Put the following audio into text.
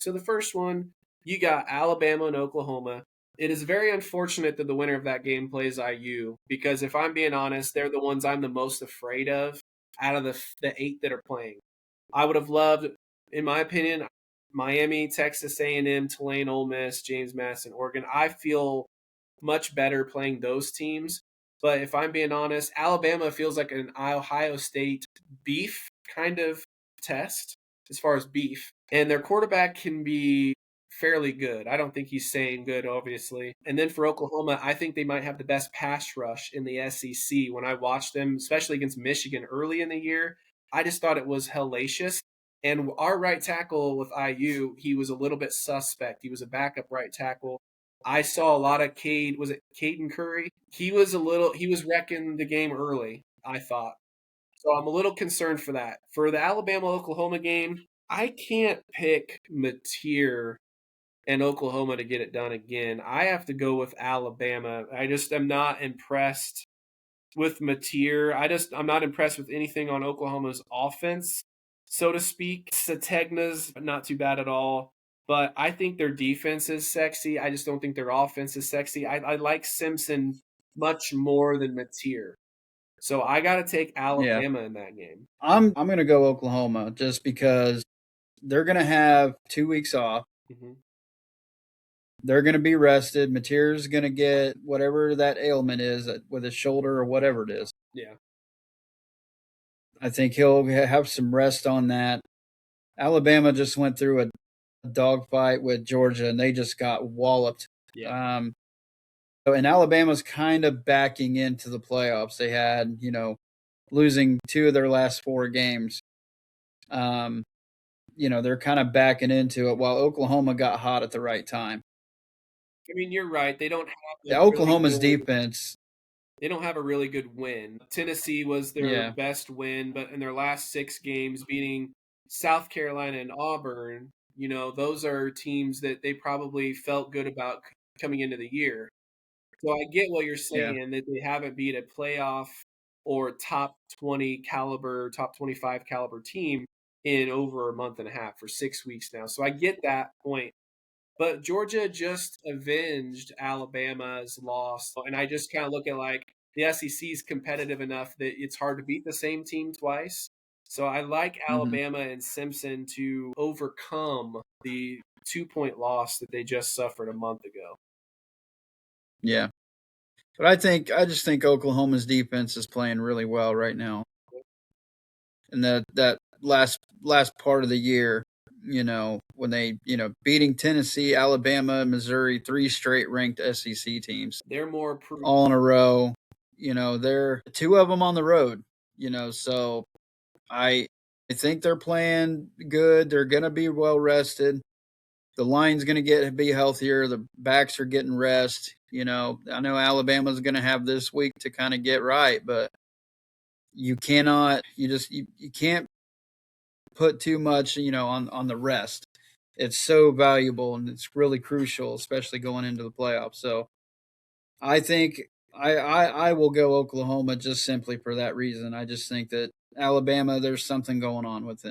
So the first one, you got Alabama and Oklahoma. It is very unfortunate that the winner of that game plays IU because if I'm being honest, they're the ones I'm the most afraid of out of the eight that are playing. I would have loved, in my opinion, Miami, Texas A&M, Tulane, Ole Miss, James Madison, Oregon. I feel much better playing those teams. But if I'm being honest, Alabama feels like an Ohio State beef kind of test as far as beef. And their quarterback can be fairly good. I don't think he's saying good, obviously. And then for Oklahoma, I think they might have the best pass rush in the SEC. When I watched them, especially against Michigan early in the year, I just thought it was hellacious. And our right tackle with IU, he was a little bit suspect. He was a backup right tackle. I saw a lot of Cade. Was it Caden Curry? He was wrecking the game early, I thought. So I'm a little concerned for that. For the Alabama Oklahoma game, I can't pick Mateer and Oklahoma to get it done again. I have to go with Alabama. I just am not impressed with Mateer. I'm not impressed with anything on Oklahoma's offense, so to speak. Sategna's not too bad at all, but I think their defense is sexy. I just don't think their offense is sexy. I like Simpson much more than Mateer. So I got to take Yeah. Alabama in that game. I'm going to go Oklahoma just because they're going to have 2 weeks off. Mm-hmm. They're going to be rested. Mateer's going to get whatever that ailment is with his shoulder or whatever it is. Yeah. I think he'll have some rest on that. Alabama just went through a dogfight with Georgia, and they just got walloped. Yeah. And Alabama's kind of backing into the playoffs. They had, losing 2 of their last 4 games. They're kind of backing into it while Oklahoma got hot at the right time. I mean, you're right. They don't have Oklahoma's defense. They don't have a really good win. Tennessee was their best win, but in their last 6 games, beating South Carolina and Auburn, those are teams that they probably felt good about coming into the year. So I get what you're saying, that they haven't beat a playoff or top 20 caliber, top 25 caliber team in over a month and a half, for 6 weeks now. So I get that point. But Georgia just avenged Alabama's loss. And I just kind of look at the SEC is competitive enough that it's hard to beat the same team twice. So I like Alabama and Simpson to overcome the 2-point loss that they just suffered a month ago. Yeah. But I just think Oklahoma's defense is playing really well right now. And that last part of the year, when they, beating Tennessee, Alabama, Missouri, 3 straight ranked SEC teams. They're more all in a row. They're 2 of them on the road, so I think they're playing good. They're going to be well rested. The line's going to be healthier. The backs are getting rest. I know Alabama's going to have this week to kind of get right, but you can't put too much, on the rest. It's so valuable and it's really crucial, especially going into the playoffs. So I think I will go Oklahoma just simply for that reason. I just think that Alabama, there's something going on with them.